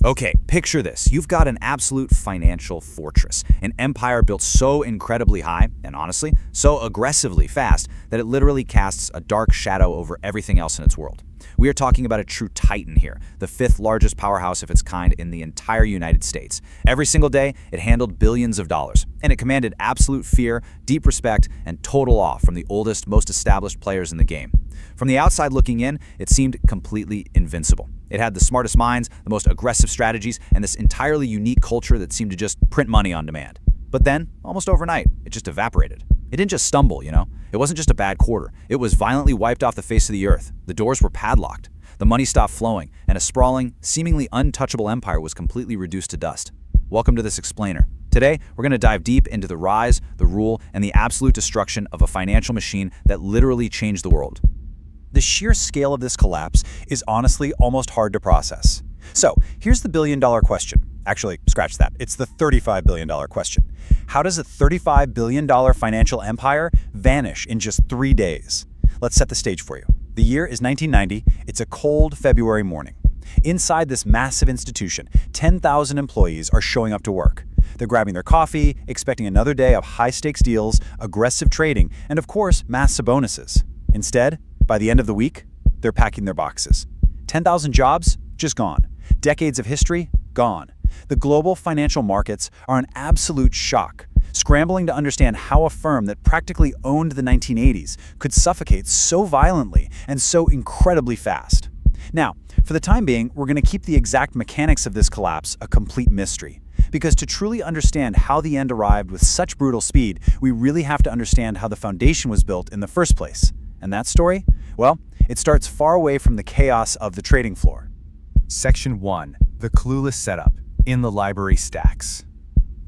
Okay, picture this. You've got an absolute financial fortress, an empire built so incredibly high, and honestly, so aggressively fast, that it literally casts a dark shadow over everything else in its world. We are talking about a true titan here, the fifth largest powerhouse of its kind in the entire United States. Every single day, it handled billions of dollars, and it commanded absolute fear, deep respect, and total awe from the oldest, most established players in the game. From the outside looking in, it seemed completely invincible. It had the smartest minds, the most aggressive strategies, and this entirely unique culture that seemed to just print money on demand. But then, almost overnight, it just evaporated. It didn't just stumble, you know? It wasn't just a bad quarter. It was violently wiped off the face of the earth. The doors were padlocked. The money stopped flowing, and a sprawling, seemingly untouchable empire was completely reduced to dust. Welcome to this explainer. Today, we're going to dive deep into the rise, the rule, and the absolute destruction of a financial machine that literally changed the world. The sheer scale of this collapse is honestly almost hard to process. So, here's the billion-dollar question. Actually, scratch that. It's the $35 billion question. How does a $35 billion financial empire vanish in just 3 days? Let's set the stage for you. The year is 1990. It's a cold February morning. Inside this massive institution, 10,000 employees are showing up to work. They're grabbing their coffee, expecting another day of high-stakes deals, aggressive trading, and of course, massive bonuses. Instead, by the end of the week, they're packing their boxes. 10,000 jobs? Just gone. Decades of history? Gone. The global financial markets are in absolute shock, scrambling to understand how a firm that practically owned the 1980s could suffocate so violently and so incredibly fast. Now, for the time being, we're going to keep the exact mechanics of this collapse a complete mystery. Because to truly understand how the end arrived with such brutal speed, we really have to understand how the foundation was built in the first place. And that story? Well, it starts far away from the chaos of the trading floor. Section 1. The clueless setup. In the library stacks.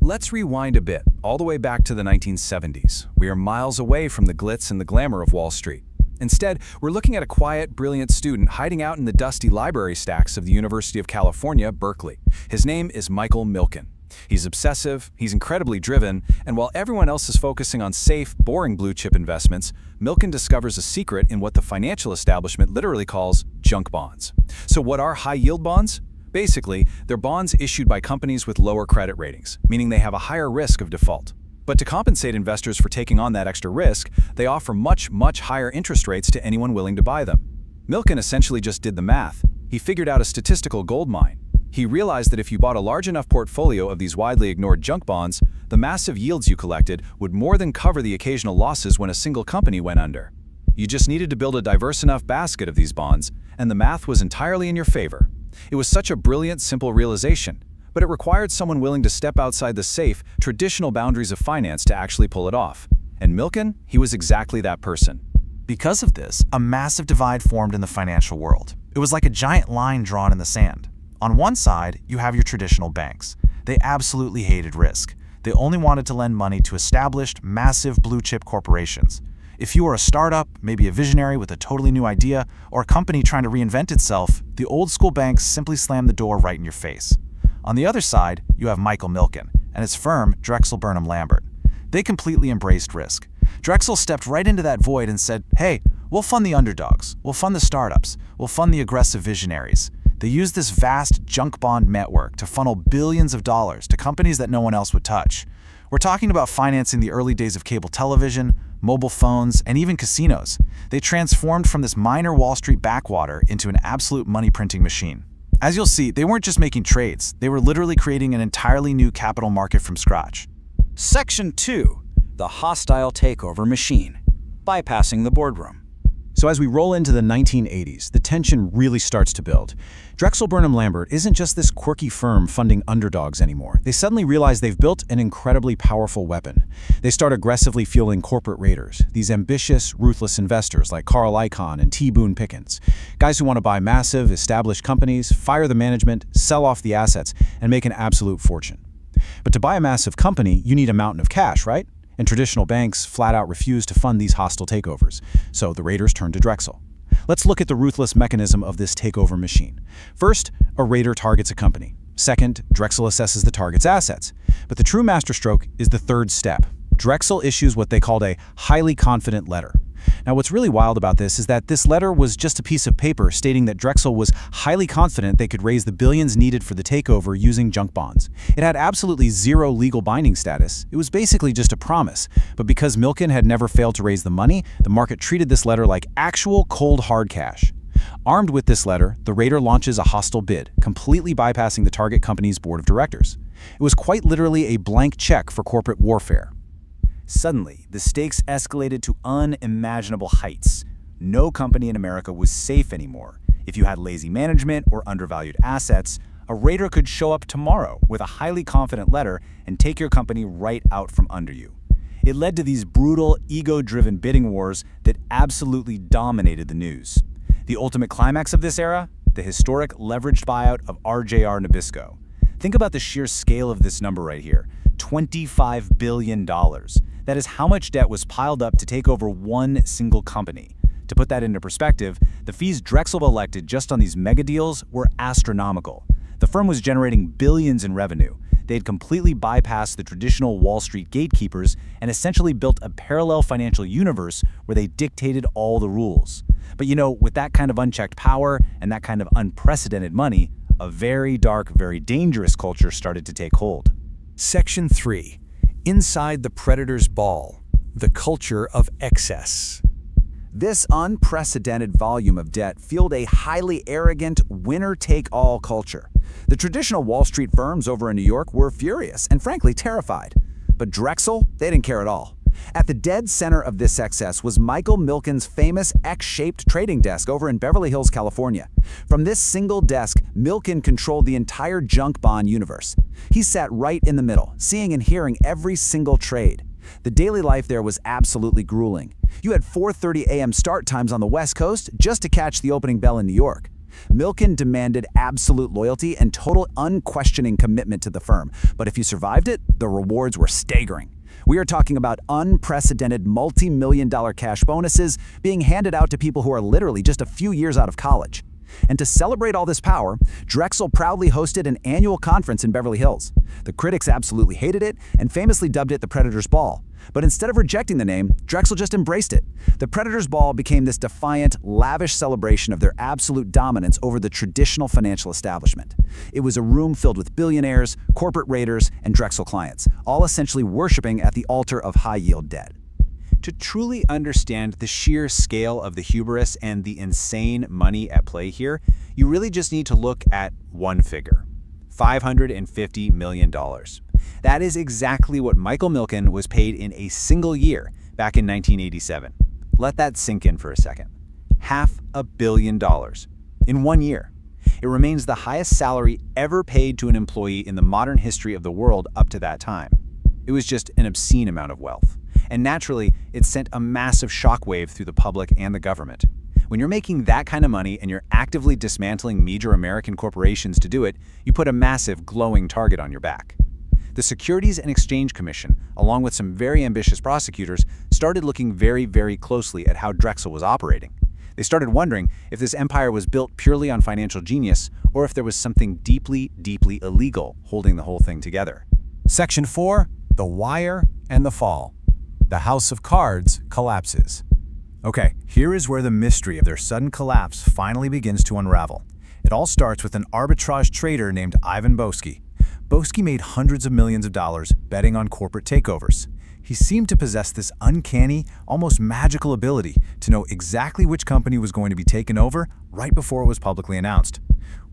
Let's rewind a bit, all the way back to the 1970s. We are miles away from the glitz and the glamour of Wall Street. Instead, we're looking at a quiet, brilliant student hiding out in the dusty library stacks of the University of California, Berkeley. His name is Michael Milken. He's obsessive, he's incredibly driven, and while everyone else is focusing on safe, boring blue-chip investments, Milken discovers a secret in what the financial establishment literally calls junk bonds. So what are high-yield bonds? Basically, they're bonds issued by companies with lower credit ratings, meaning they have a higher risk of default. But to compensate investors for taking on that extra risk, they offer much higher interest rates to anyone willing to buy them. Milken essentially just did the math. He figured out a statistical goldmine. He realized that if you bought a large enough portfolio of these widely ignored junk bonds, the massive yields you collected would more than cover the occasional losses when a single company went under. You just needed to build a diverse enough basket of these bonds, and the math was entirely in your favor. It was such a brilliant, simple realization, but it required someone willing to step outside the safe, traditional boundaries of finance to actually pull it off. And Milken, he was exactly that person. Because of this, a massive divide formed in the financial world. It was like a giant line drawn in the sand. On one side, you have your traditional banks. They absolutely hated risk. They only wanted to lend money to established, massive blue-chip corporations. If you were a startup, maybe a visionary with a totally new idea, or a company trying to reinvent itself, the old-school banks simply slammed the door right in your face. On the other side, you have Michael Milken and his firm, Drexel Burnham Lambert. They completely embraced risk. Drexel stepped right into that void and said, hey, we'll fund the underdogs, we'll fund the startups, we'll fund the aggressive visionaries. They used this vast junk bond network to funnel billions of dollars to companies that no one else would touch. We're talking about financing the early days of cable television, mobile phones, and even casinos. They transformed from this minor Wall Street backwater into an absolute money-printing machine. As you'll see, they weren't just making trades. They were literally creating an entirely new capital market from scratch. Section 2. The hostile takeover machine. Bypassing the boardroom. So as we roll into the 1980s, the tension really starts to build. Drexel Burnham Lambert isn't just this quirky firm funding underdogs anymore. They suddenly realize they've built an incredibly powerful weapon. They start aggressively fueling corporate raiders, these ambitious, ruthless investors like Carl Icahn and T. Boone Pickens, guys who want to buy massive, established companies, fire the management, sell off the assets, and make an absolute fortune. But to buy a massive company, you need a mountain of cash, right? And traditional banks flat out refuse to fund these hostile takeovers, so the raiders turn to Drexel. Let's look at the ruthless mechanism of this takeover machine. First, a raider targets a company. Second, Drexel assesses the target's assets. But the true masterstroke is the third step. Drexel issues what they called a highly confident letter. Now, what's really wild about this is that this letter was just a piece of paper stating that Drexel was highly confident they could raise the billions needed for the takeover using junk bonds. It had absolutely zero legal binding status. It was basically just a promise. But because Milken had never failed to raise the money, the market treated this letter like actual cold hard cash. Armed with this letter, the raider launches a hostile bid, completely bypassing the target company's board of directors. It was quite literally a blank check for corporate warfare. Suddenly, the stakes escalated to unimaginable heights. No company in America was safe anymore. If you had lazy management or undervalued assets, a raider could show up tomorrow with a highly confident letter and take your company right out from under you. It led to these brutal, ego-driven bidding wars that absolutely dominated the news. The ultimate climax of this era? The historic leveraged buyout of RJR Nabisco. Think about the sheer scale of this number right here. $25 billion. That is how much debt was piled up to take over one single company. To put that into perspective, the fees Drexel elected just on these mega deals were astronomical. The firm was generating billions in revenue. They had completely bypassed the traditional Wall Street gatekeepers and essentially built a parallel financial universe where they dictated all the rules. But with that kind of unchecked power and that kind of unprecedented money, a very dark, very dangerous culture started to take hold. Section 3. Inside the Predator's Ball, the culture of excess. This unprecedented volume of debt fueled a highly arrogant, winner-take-all culture. The traditional Wall Street firms over in New York were furious and frankly terrified. But Drexel, they didn't care at all. At the dead center of this excess was Michael Milken's famous X-shaped trading desk over in Beverly Hills, California. From this single desk, Milken controlled the entire junk bond universe. He sat right in the middle, seeing and hearing every single trade. The daily life there was absolutely grueling. You had 4:30 a.m. start times on the West Coast just to catch the opening bell in New York. Milken demanded absolute loyalty and total unquestioning commitment to the firm, but if you survived it, the rewards were staggering. We are talking about unprecedented multi-million-dollar cash bonuses being handed out to people who are literally just a few years out of college. And to celebrate all this power, Drexel proudly hosted an annual conference in Beverly Hills. The critics absolutely hated it and famously dubbed it the Predator's Ball. But instead of rejecting the name, Drexel just embraced it. The Predator's Ball became this defiant, lavish celebration of their absolute dominance over the traditional financial establishment. It was a room filled with billionaires, corporate raiders, and Drexel clients, all essentially worshiping at the altar of high-yield debt. To truly understand the sheer scale of the hubris and the insane money at play here, you really just need to look at one figure: $550 million. That is exactly what Michael Milken was paid in a single year back in 1987. Let that sink in for a second. $500 million in 1 year. It remains the highest salary ever paid to an employee in the modern history of the world up to that time. It was just an obscene amount of wealth. And naturally, it sent a massive shockwave through the public and the government. When you're making that kind of money and you're actively dismantling major American corporations to do it, you put a massive, glowing target on your back. The Securities and Exchange Commission, along with some very ambitious prosecutors, started looking very, very closely at how Drexel was operating. They started wondering if this empire was built purely on financial genius or if there was something deeply, deeply illegal holding the whole thing together. Section 4. The Wire and the Fall. The House of Cards collapses. Okay, here is where the mystery of their sudden collapse finally begins to unravel. It all starts with an arbitrage trader named Ivan Boesky. Boesky made hundreds of millions of dollars betting on corporate takeovers. He seemed to possess this uncanny, almost magical ability to know exactly which company was going to be taken over right before it was publicly announced.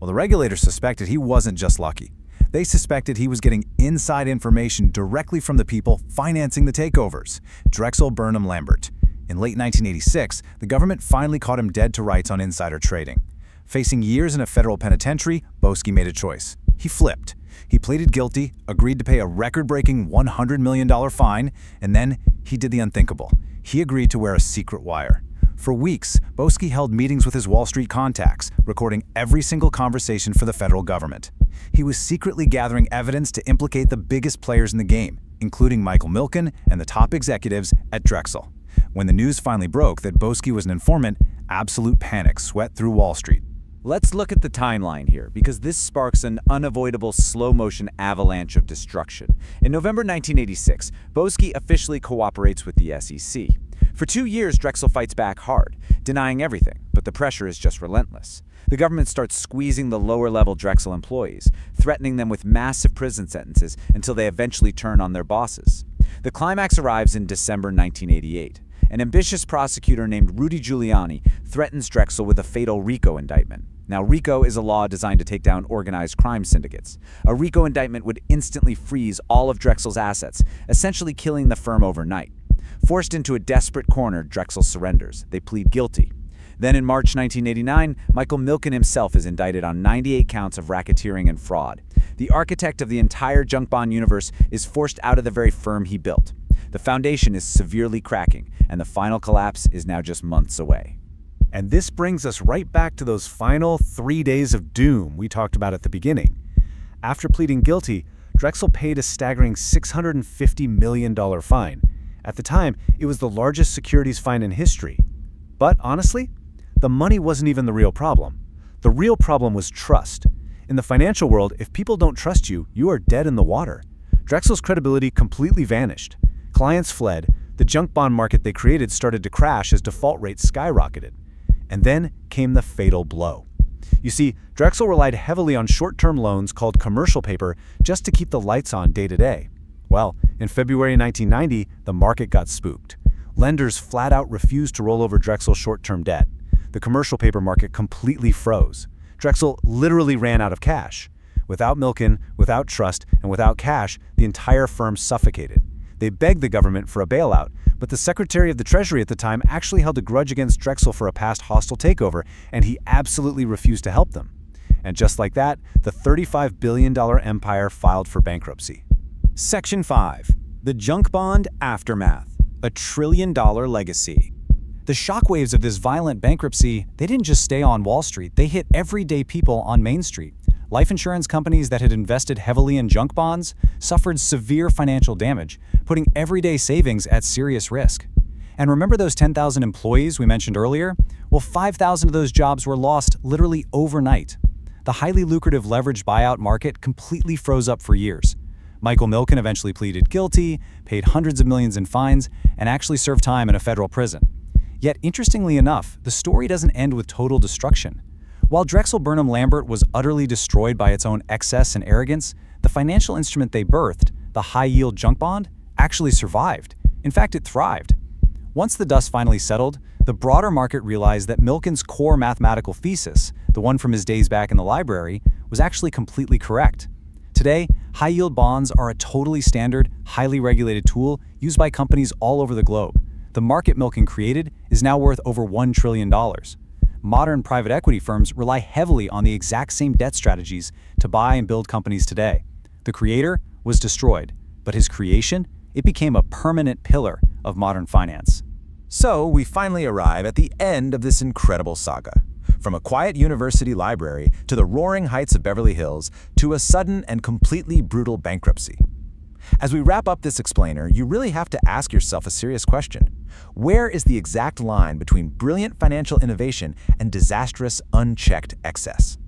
Well, the regulators suspected he wasn't just lucky. They suspected he was getting inside information directly from the people financing the takeovers, Drexel Burnham Lambert. In late 1986, the government finally caught him dead to rights on insider trading. Facing years in a federal penitentiary, Boesky made a choice. He flipped. He pleaded guilty, agreed to pay a record-breaking $100 million fine, and then he did the unthinkable. He agreed to wear a secret wire. For weeks, Boesky held meetings with his Wall Street contacts, recording every single conversation for the federal government. He was secretly gathering evidence to implicate the biggest players in the game, including Michael Milken and the top executives at Drexel. When the news finally broke that Boesky was an informant, absolute panic swept through Wall Street. Let's look at the timeline here, because this sparks an unavoidable slow-motion avalanche of destruction. In November 1986, Boesky officially cooperates with the SEC. For 2 years, Drexel fights back hard, denying everything, but the pressure is just relentless. The government starts squeezing the lower-level Drexel employees, threatening them with massive prison sentences until they eventually turn on their bosses. The climax arrives in December 1988. An ambitious prosecutor named Rudy Giuliani threatens Drexel with a fatal RICO indictment. Now, RICO is a law designed to take down organized crime syndicates. A RICO indictment would instantly freeze all of Drexel's assets, essentially killing the firm overnight. Forced into a desperate corner, Drexel surrenders. They plead guilty. Then in March 1989, Michael Milken himself is indicted on 98 counts of racketeering and fraud. The architect of the entire junk bond universe is forced out of the very firm he built. The foundation is severely cracking, and the final collapse is now just months away. And this brings us right back to those final 3 days of doom we talked about at the beginning. After pleading guilty, Drexel paid a staggering $650 million fine. At the time, it was the largest securities fine in history. But honestly, the money wasn't even the real problem. The real problem was trust. In the financial world, if people don't trust you, you are dead in the water. Drexel's credibility completely vanished. Clients fled. The junk bond market they created started to crash as default rates skyrocketed. And then came the fatal blow. You see, Drexel relied heavily on short-term loans called commercial paper just to keep the lights on day to day. Well, in February 1990, the market got spooked. Lenders flat out refused to roll over Drexel's short-term debt. The commercial paper market completely froze. Drexel literally ran out of cash. Without Milken, without trust, and without cash, the entire firm suffocated. They begged the government for a bailout, but the Secretary of the Treasury at the time actually held a grudge against Drexel for a past hostile takeover, and he absolutely refused to help them. And just like that, the $35 billion empire filed for bankruptcy. Section 5. The Junk Bond Aftermath. A trillion-dollar legacy. The shockwaves of this violent bankruptcy, they didn't just stay on Wall Street, they hit everyday people on Main Street. Life insurance companies that had invested heavily in junk bonds suffered severe financial damage, putting everyday savings at serious risk. And remember those 10,000 employees we mentioned earlier? Well, 5,000 of those jobs were lost literally overnight. The highly lucrative leveraged buyout market completely froze up for years. Michael Milken eventually pleaded guilty, paid hundreds of millions in fines, and actually served time in a federal prison. Yet, interestingly enough, the story doesn't end with total destruction. While Drexel Burnham Lambert was utterly destroyed by its own excess and arrogance, the financial instrument they birthed, the high-yield junk bond, actually survived. In fact, it thrived. Once the dust finally settled, the broader market realized that Milken's core mathematical thesis, the one from his days back in the library, was actually completely correct. Today, high-yield bonds are a totally standard, highly regulated tool used by companies all over the globe. The market Milken created is now worth over $1 trillion. Modern private equity firms rely heavily on the exact same debt strategies to buy and build companies today. The creator was destroyed, but his creation, it became a permanent pillar of modern finance. So we finally arrive at the end of this incredible saga. From a quiet university library to the roaring heights of Beverly Hills to a sudden and completely brutal bankruptcy. As we wrap up this explainer, you really have to ask yourself a serious question. Where is the exact line between brilliant financial innovation and disastrous, unchecked excess?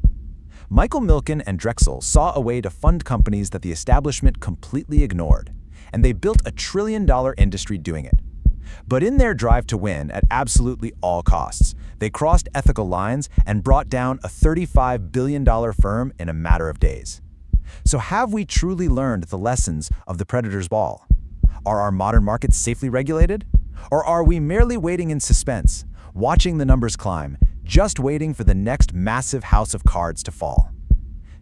Michael Milken and Drexel saw a way to fund companies that the establishment completely ignored, and they built a trillion-dollar industry doing it. But in their drive to win at absolutely all costs, they crossed ethical lines and brought down a $35 billion firm in a matter of days. So have we truly learned the lessons of the Predator's Ball? Are our modern markets safely regulated? Or are we merely waiting in suspense, watching the numbers climb, just waiting for the next massive house of cards to fall?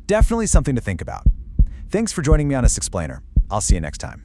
Definitely something to think about. Thanks for joining me on this explainer. I'll see you next time.